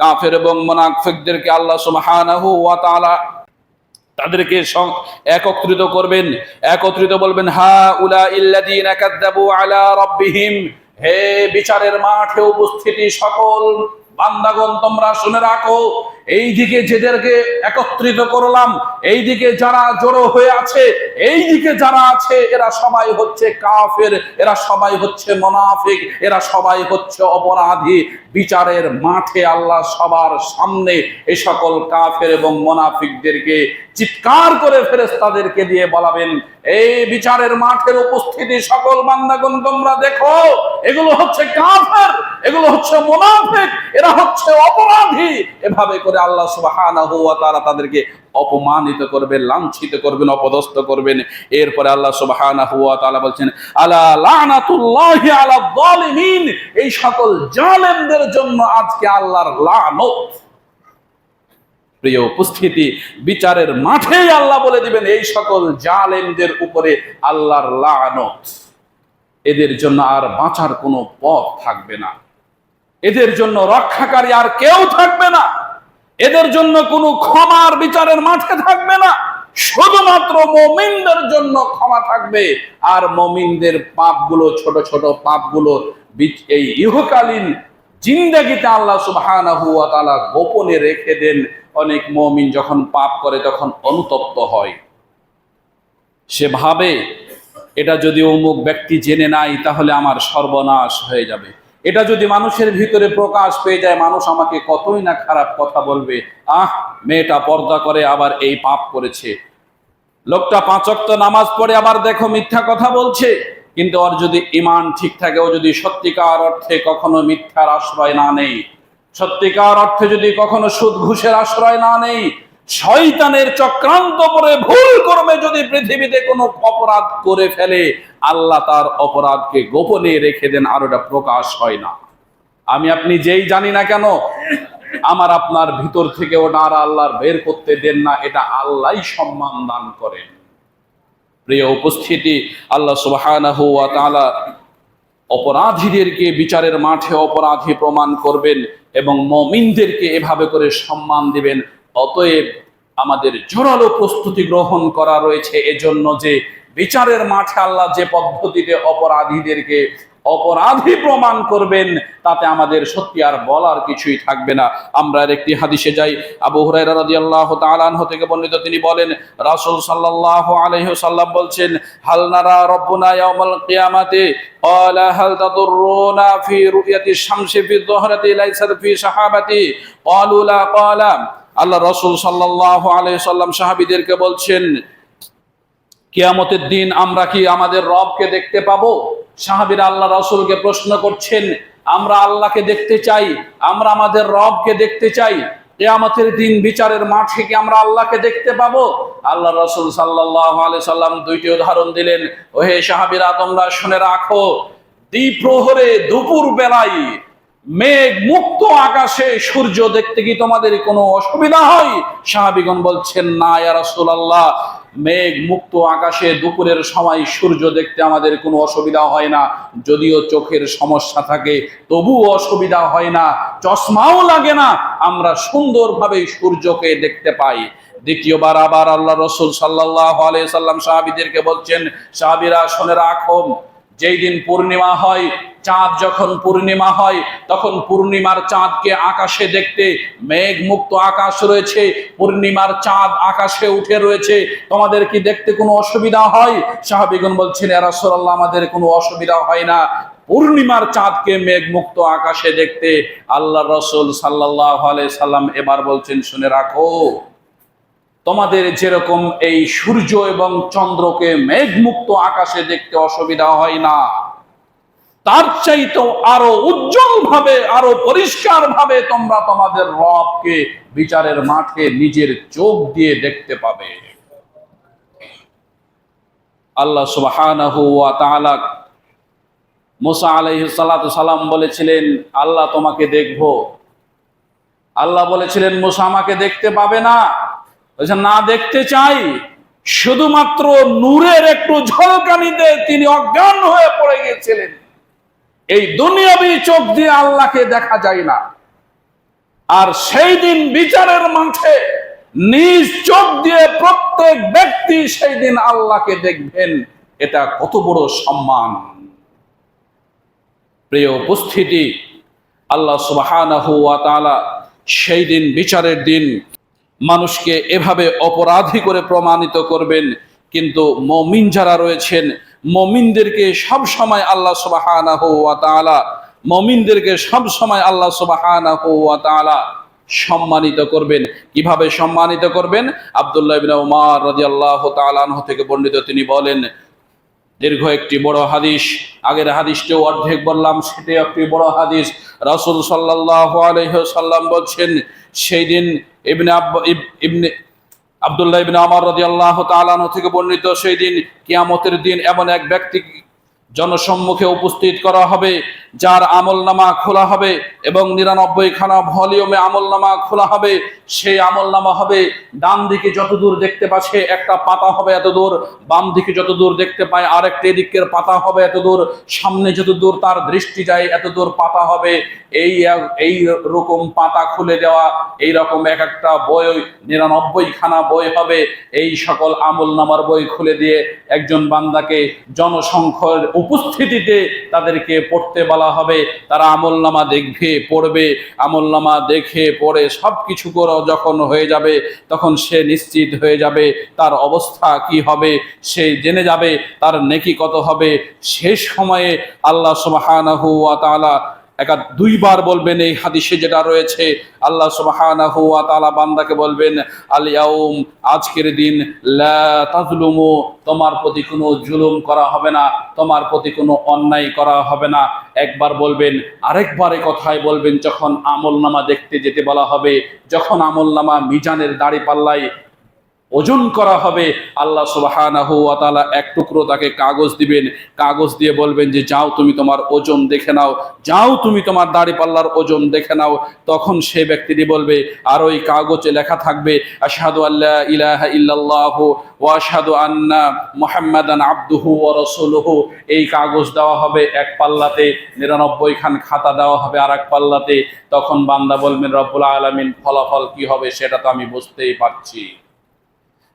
কাফের এবং মুনাফিকদেরকে আল্লাহ সুবহানাহু ওয়া তাআলা তাদেরকে একত্রিত করবেন, একত্রিত বলবেন হা উলা ইল্লাযীনা কাযযাবু আলা রাব্বিহিম, হে বিচারের মাঠে উপস্থিতি সকল বান্দাগণ তোমরা শুনে রাখো, এই দিকে যাদেরকে একত্রিত করলাম, এই দিকে যারা জড়ো হয়ে আছে, এই দিকে যারা আছে, এরা সবাই হচ্ছে কাফের, এরা সবাই হচ্ছে মুনাফিক, এরা সবাই হচ্ছে অপরাধী। বিচারের মাঠে আল্লাহ সবার সামনে এই সকল কাফের এবং মুনাফিকদেরকে চিৎকার করে ফেরেশতাদেরকে দিয়ে বলাবেন, এই বিচারের মাঠের উপস্থিতি সকল বান্দাগণ তোমরা দেখো, এগুলো হচ্ছে কাফের, এগুলো হচ্ছে মুনাফিক, এরা হচ্ছে অপরাধী। এভাবে করে আল্লাহ সুবহানাহু ওয়া তাআলা তাদেরকে অপমানিত করবেন, লাঞ্ছিত করবেন, অপদস্থ করবেন। এরপরে আল্লাহ সুবহানাহু ওয়া তাআলা বলছেন আলা লানাতুল্লাহি আলা যালিমিন, এই সকল জালেমদের জন্য আজকে আল্লাহর লানত। প্রিয় উপস্থিতি, বিচারের মাঠেই আল্লাহ বলে দিবেন এই সকল জালেমদের উপরে আল্লাহর লানত। এদের জন্য আর বাঁচার কোনো পথ থাকবে না, এদের জন্য রক্ষাকারী আর কেউ থাকবে না, এদের জন্য কোনো ক্ষমার বিচারের মাঠে থাকবে না। শুধুমাত্র মুমিনদের জন্য ক্ষমা থাকবে। আর মুমিনদের পাপগুলো, ছোট ছোট পাপগুলো এই ইহকালীন জিন্দেগিতে আল্লাহ সুবহানাহু ওয়া তাআলা গোপনে রেখে দেন। অনেক মুমিন যখন পাপ করে তখন অনুতপ্ত হয়, সে ভাবে এটা যদি অমুক ব্যক্তি জেনে নাই তাহলে আমার সর্বনাশ হয়ে যাবে, এটা যদি মানুষের ভিতরে প্রকাশ পেয়ে যায় মানুষ আমাকে কতই না খারাপ কথা বলবে। মেয়েটা পর্দা করে আবার এই পাপ করেছে, লোকটা 5 ওয়াক্ত নামাজ পড়ে আবার দেখো মিথ্যা কথা বলছে। কিন্তু ওর যদি ঈমান ঠিক থাকে, ও যদি সত্যিকার অর্থে কখনো মিথ্যার আশ্রয় না নেই, সত্যিকার অর্থে যদি কখনো সুদ ঘুষের আশ্রয় না নেই, শয়তানের চক্রান্ত পরে ভুল কর্মে যদি পৃথিবীতে কোনো অপরাধ করে ফেলে, আল্লাহ তার অপরাধকে গোপনে রেখে দেন, আর ওটা প্রকাশ হয় না। আমি আপনি যেই জানি না কেন, আমার আপনার ভিতর থেকে ওটা আর আল্লাহর বের করতে দেন না, এটা আল্লাহই সম্মান দান করেন। প্রিয় উপস্থিতি, আল্লাহ সুবহানাহু ওয়া তাআলা অপরাধীদেরকে বিচারের মাঠে অপরাধী প্রমাণ করবেন এবং মুমিনদেরকে এভাবে করে সম্মান দিবেন। অতএব আমাদের জোরালো প্রস্তুতি গ্রহণ করা রয়েছে এজন্য যে বিচারের মাঠে আল্লাহ যে পদ্ধতিতে অপরাধীদেরকে অপরাধী প্রমাণ করবেন, তাতে আমাদের সত্যি আর বলার কিছুই থাকবে না। আমরা একটি হাদিসে যাই, আবু হুরায়রা রাদিয়াল্লাহু তাআলা আনহু থেকে বর্ণিত, তিনি বলেন রাসূল সাল্লাল্লাহু আলাইহি ওয়াসাল্লাম বলছেন, হাল নারা রাব্বুনা ইয়াউমাল কিয়ামাতি ক্বালা হাল তাদুররুনা ফি রুয়াতি শামসি ফি যুহরাতি লাইসাত ফি সাহাবাতি ক্বালু লা ক্বালা। আল্লাহ রাসূল সাল্লাল্লাহু আলাইহি ওয়াসাল্লাম সাহাবীদেরকে বলছেন, কিয়ামতের দিন আমরা কি আমাদের রবকে দেখতে পাবো? সাহাবীরা আল্লাহ রাসূলকে প্রশ্ন করছেন, আমরা আল্লাহকে দেখতে চাই, আমরা আমাদের রবকে দেখতে চাই, কিয়ামতের দিন বিচারের মাঠে কি আমরা আল্লাহকে দেখতে পাবো? আল্লাহ রাসূল সাল্লাল্লাহু আলাইহি সাল্লাম দুইটি উদাহরণ দিলেন, ওহে সাহাবীরা তোমরা শুনে রাখো, দ্বিপ্রহরে দুপুর বেলায় মেঘ মুক্ত আকাশে সূর্য দেখতে কি তোমাদের কোনো অসুবিধা হয়? সাহাবীগণ বলছেন, না ইয়া রাসূলুল্লাহ, মেঘ মুক্ত আকাশে দুপুরের সময় সূর্য দেখতে আমাদের কোনো অসুবিধা হয় না, যদিও চোখের সমস্যা থাকে তবুও অসুবিধা হয় না, চশমাও লাগে না, আমরা সুন্দরভাবে সূর্যকে দেখতে পাই। দ্বিতীয়বার আবার আল্লাহ রাসূল সাল্লাল্লাহু আলাইহি সাল্লাম সাহাবীদেরকে বলছেন, সাহাবীরা শুনে রাখো, যেই দিন পূর্ণিমা হয়, চাঁদ যখন পূর্ণিমা হয়, তখন পূর্ণিমার চাঁদকে আকাশে দেখতে, মেঘ মুক্ত আকাশ রয়েছে, পূর্ণিমার চাঁদ আকাশে উঠে রয়েছে, তোমাদের কি দেখতে কোনো অসুবিধা হয়? সাহাবীগণ বলছেন, ইয়া রাসূলুল্লাহ, আমাদের কোনো অসুবিধা হয় না পূর্ণিমার চাঁদকে মেঘ মুক্ত আকাশে দেখতে। আল্লাহ রাসূল সাল্লাল্লাহু আলাইহি সাল্লাম এবার বলছেন, শুনে রাখো, তোমাদের যেরকম এই সূর্য এবং চন্দ্রকে মেঘমুক্ত আকাশে দেখতে অসুবিধা হয় না, তার চাইতেও আরো উজ্জ্বল ভাবে, আরো পরিষ্কার ভাবে তোমরা তোমাদের রবকে বিচারের মাঠে নিজের চোখ দিয়ে দেখতে পাবে। আল্লাহ সুবহানাহু ওয়া তাআলা মুসা আলাইহিস সালাতু সালাম বলেছিলেন, আল্লাহ তোমাকে দেখবো। আল্লাহ বলেছিলেন, মুসা আমাকে দেখতে পাবে না। না দেখতে চাই, শুধুমাত্র নূরের একটু ঝলকানিতে তিনি অজ্ঞান হয়ে পড়ে গিয়েছিলেন। এই দুনিয়াবি চোখ দিয়ে আল্লাহকে দেখা যায় না, আর সেই দিন বিচারের মাঠে নিজ চোখ দিয়ে প্রত্যেক ব্যক্তি সেই দিন আল্লাহকে দেখবেন। এটা কত বড় সম্মান। প্রিয় উপস্থিতি, আল্লাহ সুবহানাহু ওয়া তাআলা সেই দিন বিচারের দিন মানুষকে এভাবে অপরাধী করে প্রমাণিত করবেন। কিন্তু মুমিন যারা রয়েছেন, মুমিনদেরকে সব সময় আল্লাহ সুবহানাহু ওয়া তাআলা আল্লাহ সুবহানাহু ওয়া তাআলা সম্মানিত করবেন। কিভাবে সম্মানিত করবেন? আব্দুল্লাহ ইবনে উমর রাদিয়াল্লাহু তাআলা আনহু থেকে বর্ণিত, তিনি বলেন, দীর্ঘ একটি বড় হাদিস, আগের হাদিসটিও অর্ধেক বললাম, সেটাই একটি বড় হাদিস। রাসূল সাল্লাল্লাহু আলাইহি ওয়াসাল্লাম বলছেন, সেই দিন আব্দুল্লাহ ইবনে উমর রাদিয়াল্লাহু তাআলা আনহু থেকে বর্ণিত, সেই দিন কিয়ামতের দিন এমন এক ব্যক্তি জনসম্মুখে উপস্থিত করা হবে, যার আমলনামা খোলা হবে এবং 99 খানা ভলিউমে আমলনামা খোলা হবে। সেই আমলনামা হবে ডান দিকে যতদূর দেখতে পাচ্ছে একটা পাতা হবে এত দূর, বাম দিকে যতদূর দেখতে পায় আরেকটা দিকের পাতা হবে এত দূর, সামনে যতদূর তার দৃষ্টি যায় এত দূর পাতা হবে। এই রকম পাতা খুলে দেওয়া, এই রকম এক একটা বই 99 খানা বই হবে। এই সকল আমলনামার বই খুলে দিয়ে একজন বান্দাকে জনসংখ্যার উপস্থিতিতে তাদেরকে পড়তে বলা হবে। তারা আমলনামা দেখবে, পড়বে, আমলনামা দেখে পড়ে সবকিছু করে যখন হয়ে যাবে, তখন সে নিশ্চিত হয়ে যাবে তার অবস্থা কি হবে, সে জেনে যাবে তার নেকি কত হবে। শেষ সময়ে আল্লাহ সুবহানাহু ওয়া তাআলা দুইবার বলবেন, এই হাদিসে যেটা রয়েছে, আল্লাহ সুবহানাহু ওয়া তাআলা বান্দাকে বলবেন, আল ইয়াউম, আজকের দিন, লা তাজলুমু, তোমার প্রতি কোনো জুলুম করা হবে না, তোমার প্রতি কোনো অন্যায় করা হবে না। একবার বলবেন, আরেকবার এই কথাই বলবেন যখন আমলনামা দেখতে যেতে বলা হবে, যখন আমলনামা মিজানের দাঁড়িপাল্লায় ওজন করা হবে। আল্লাহ সুবহানাহু ওয়া তাআলা এক টুকরো তাকে কাগজ দিবেন, কাগজ দিয়ে বলবেন যে যাও তুমি তোমার ওজন দেখে নাও, যাও তুমি তোমার দাড়িপাল্লার ওজন দেখে নাও। তখন সে ব্যক্তিটি বলবে, আর ওই কাগজে লেখা থাকবে আশহাদু আল্লা ইলাহা ইল্লাল্লাহু ওয়া আশহাদু আন্না মুহাম্মাদান আবদুহু ওয়া রাসূলুহু। এই কাগজ দেওয়া হবে এক পাল্লাতে, 99 খান খাতা দেওয়া হবে আর এক পাল্লাতে। তখন বান্দা বলবেন রব্বুল আলামিন ফলাফল কি হবে সেটা তো আমি বুঝতেই পারছি।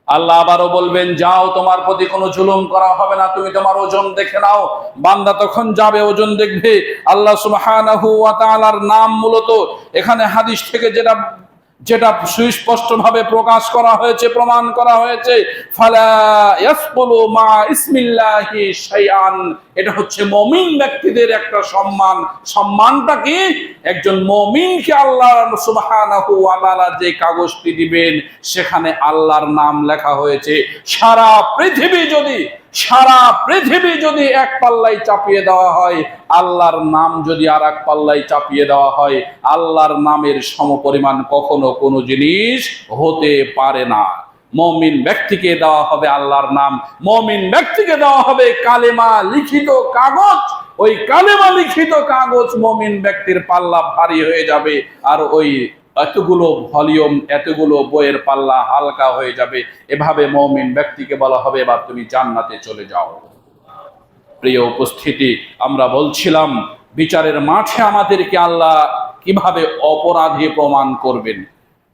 আল্লাহ আবারও বলবেন যাও তোমার প্রতি কোনো জুলুম করা হবে না, তুমি তোমার ওজন দেখে নাও। বান্দা তখন যাবে, ওজন দেখবে। আল্লাহ সুবহানাহু ওয়া তাআলার নাম মূলত এখানে হাদিস থেকে যেটা যেটা সুস্পষ্টভাবে প্রকাশ করা হয়েছে, প্রমাণ করা হয়েছে, ফালা ইয়াসকুলু মা ইসমিল্লাহি শাইআন। এটা হচ্ছে মুমিন ব্যক্তিদের একটা সম্মান। সম্মানটা কি? একজন মুমিনকে আল্লাহ সুবহানাহু ওয়া তাআলা যে কাগজটি দিবেন সেখানে আল্লাহর নাম লেখা হয়েছে। সারা পৃথিবী যদি এক পাল্লায় চাপিয়ে দেওয়া হয়, আল্লাহর নাম যদি আর এক পাল্লায় চাপিয়ে দেওয়া হয়, আল্লাহর নামের সমপরিমাণ কখনো কোনো জিনিস হতে পারে না। মুমিন ব্যক্তিকে দেওয়া হবে আল্লাহর নাম, মুমিন ব্যক্তিকে দেওয়া হবে কালেমা লিখিত কাগজ। ওই কালেমা লিখিত কাগজ মুমিন ব্যক্তির পাল্লা ভারী হয়ে যাবে, আর ওই এতগুলো ভলিউম, এতগুলো বইয়ের পাল্লা হালকা হয়ে যাবে। এভাবে মুমিন ব্যক্তিকে বলা হবে এবার তুমি জান্নাতে চলে যাও। প্রিয় উপস্থিতি, আমরা বলছিলাম বিচারের মাঠে আমাদেরকে আল্লাহ কিভাবে অপরাধী প্রমাণ করবেন।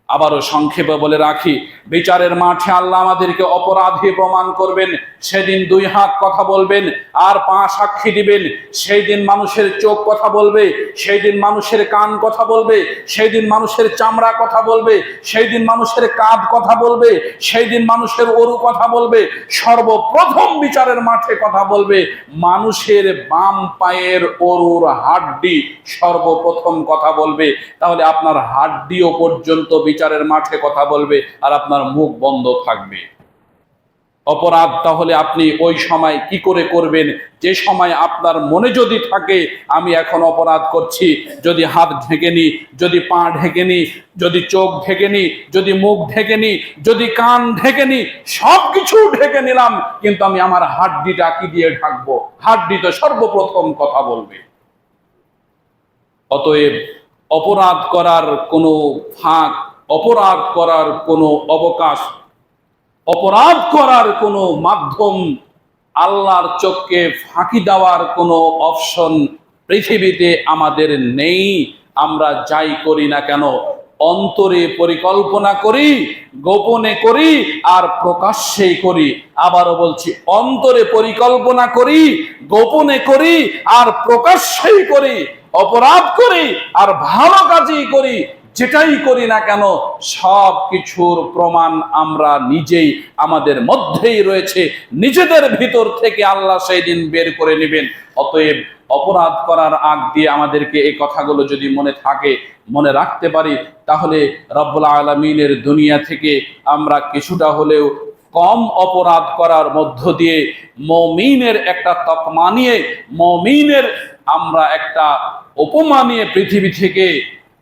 আবারও সংক্ষেপে বলে রাখি, বিচারের মাঠে আল্লাহ আমাদেরকে অপরাধী প্রমাণ করবেন। সেদিন 2 হাত কথা বলবেন আর 5 সাক্ষী দিবেন। সেই দিন মানুষের চোখ কথা বলবে, সেই দিন মানুষের কান কথা বলবে, সেই দিন মানুষের চামড়া কথা বলবে, সেই দিন মানুষের কাঁধ কথা বলবে, সেই দিন মানুষের অরু কথা বলবে। সর্বপ্রথম বিচারের মাঠে কথা বলবে মানুষের বাম পায়ের অরুর হাড্ডি, সর্বপ্রথম কথা বলবে। তাহলে আপনার হাড্ডিও পর্যন্ত বিচারের মাঠে কথা বলবে আর আপনার মুখ বন্ধ থাকবে। অপরাধ তাহলে আপনি ওই সময় কি করে করবেন? যে সময় আপনার মনে যদি থাকে আমি এখন অপরাধ করছি, যদি হাত ঢেকে নি, যদি পা ঢেকে নি, যদি চোখ ঢেকে নি, যদি মুখ ঢেকে নি, যদি কান ঢেকে নি, সবকিছু ঢেকে নিলাম, কিন্তু আমি আমার হাড্ডিটা কি দিয়ে ঢাকবো? হাড্ডি তো সর্বপ্রথম কথা বলবে। অতএব অপরাধ করার কোনো ফাঁক, অপরাধ করার কোনো অবকাশ, অপরাধ করার কোনো মাধ্যম, আল্লাহর চোখকে ফাঁকি দেওয়ার কোনো অপশন পৃথিবীতে আমাদের নেই। আমরা যাই করি না কেন অন্তরে পরিকল্পনা করি, গোপনে করি আর প্রকাশ্যেই করি। আবারও বলছি, অন্তরে পরিকল্পনা করি, গোপনে করি আর প্রকাশ্যেই করি। অপরাধ করি আর ভালো কাজই করি। যেটাই করি না কেন সব কিছুর প্রমাণ আমরা নিজেই, আমাদের মধ্যেই রয়েছে। নিজেদের ভিতর থেকে আল্লাহ সেই দিন বের করে নেবেন। অতএব অপরাধ করার আগ দিয়ে আমাদেরকে এই কথাগুলো যদি মনে থাকে, মনে রাখতে পারি, তাহলে রব্বুল আলামিনের দুনিয়া থেকে আমরা কিছুটা হলেও কম অপরাধ করার মধ্য দিয়ে মুমিনের একটা তকমা নিয়ে, মুমিনের আমরা একটা উপমা নিয়ে পৃথিবী থেকে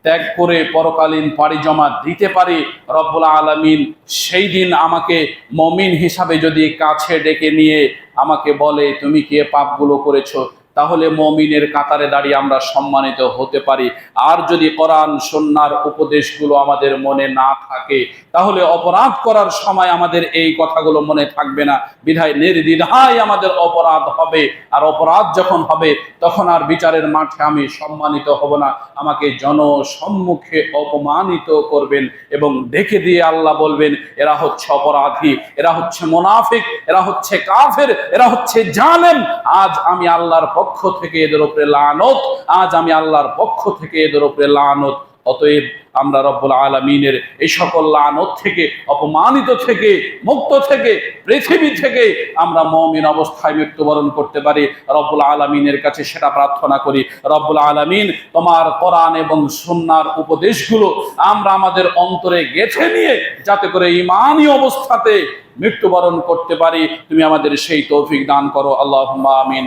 ত্যাগ করে পরকালীন পাড়ি জমা দিতে পারি। রব্বুল আলামিন সেই দিন আমাকে মুমিন হিসাবে যদি কাছে ডেকে নিয়ে আমাকে বলে তুমি কি পাপগুলো করেছো, তাহলে মুমিনের কাতারে দাঁড়িয়ে আমরা সম্মানিত হতে পারি। আর যদি কোরআন সুন্নাহর উপদেশগুলো আমাদের মনে না থাকে, তাহলে অপরাধ করার সময় আমাদের এই কথাগুলো মনে থাকবে না। বিধায় নির্দ্বিধায় আমাদের অপরাধ হবে। আর অপরাধ যখন হবে তখন আর বিচারের মাঠে আমি সম্মানিত হব না, আমাকে জনসম্মুখে অপমানিত করবেন এবং ডেকে দিয়ে আল্লাহ বলবেন এরা হচ্ছে অপরাধী, এরা হচ্ছে মুনাফিক, এরা হচ্ছে কাফের, এরা হচ্ছে জালেম। আজ আমি আল্লাহর পক্ষ থেকে এদের উপরে লানত, আজ আমি আল্লাহর পক্ষ থেকে এদের উপরে লানত। অতএব আমরা রব্বুল আলামিনের এই সকল লানত থেকে, অপমানিত থেকে, মুক্ত থেকে, পৃথিবী থেকে আমরা মুমিন অবস্থায় মৃত্যুবরণ করতে পারি। রব্বুল আলামিনের কাছে সেটা প্রার্থনা করি। রব্বুল আলামিন তোমার কোরআন এবং সুন্নাহর উপদেশগুলো আমরা আমাদের অন্তরে গেঁথে নিয়ে যাতে করে ঈমানী অবস্থাতে মৃত্যুবরণ করতে পারি, তুমি আমাদের সেই তৌফিক দান করো। আল্লাহুম্মা আমিন।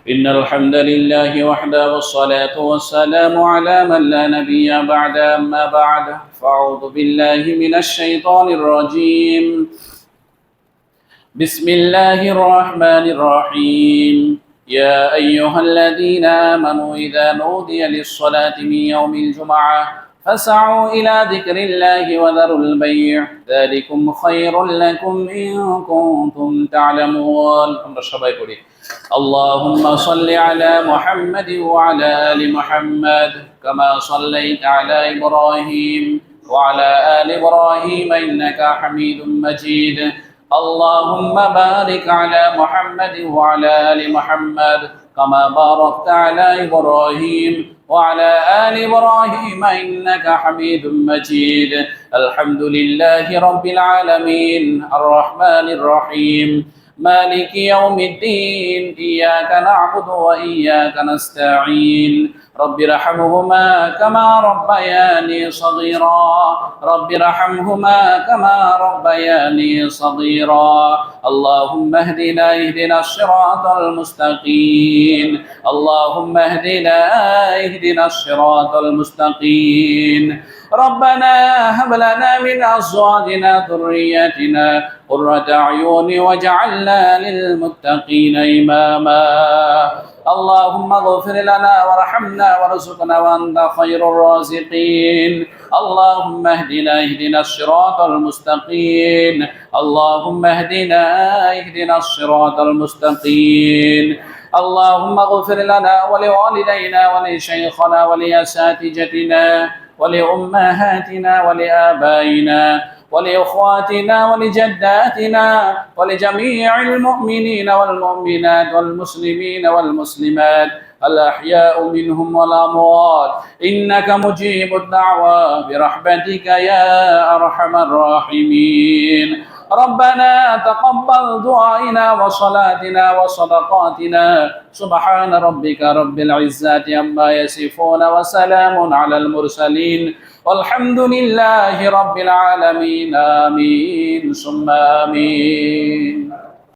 إن الحمد لله وحده والصلاة والسلام على من لا نبي بعد أما بعد فأعوذ بالله من الشيطان الرجيم بسم الله الرحمن الرحيم يا أيها الذين آمنوا إذا نودي للصلاة من يوم الجمعة فاسعوا إلى ذكر الله وذروا البيع ذلكم خير لكم إن كنتم تعلمون. اللهم صل على محمد وعلى آل محمد كما صليت على إبراهيم وعلى آل إبراهيم إنك حميد مجيد. اللهم بارك على محمد وعلى آل محمد كما باركت على إبراهيم وعلى آل إبراهيم إنك حميد مجيد. الحمد لله رب العالمين الرحمن الرحيم مالك يوم الدين إياك نعبد وإياك نستعين رب ارحمهما كما ربياني صغيرا رب ارحمهما كما ربياني صغيرا. اللهم اهدنا الصراط المستقيم اللهم اهدنا الصراط المستقيم. ربنا هب لنا من أزواجنا ذرياتنا قرة أعين واجعلنا للمتقين إماما. اللهم اغفر لنا وارحمنا وارزقنا وأنت خير الرازقين. اللهم اهدنا الصراط المستقيم اللهم اهدنا الصراط المستقيم. اللهم اغفر لنا ولوالدينا ولشيخنا ولأساتذتنا ولأمهاتنا ولآبائنا ولإخواتنا ولجداتنا ولجميع المؤمنين والمؤمنات والمسلمين والمسلمات الأحياء منهم والأموات إنك مجيب الدعوة برحمتك يا أرحم الراحمين. ربنا تقبل دعائنا وصلاتنا وصدقاتنا. سبحان ربك رب العزة عما يصفون وسلام على المرسلين والحمد لله رب العالمين. آمين ثم آمين.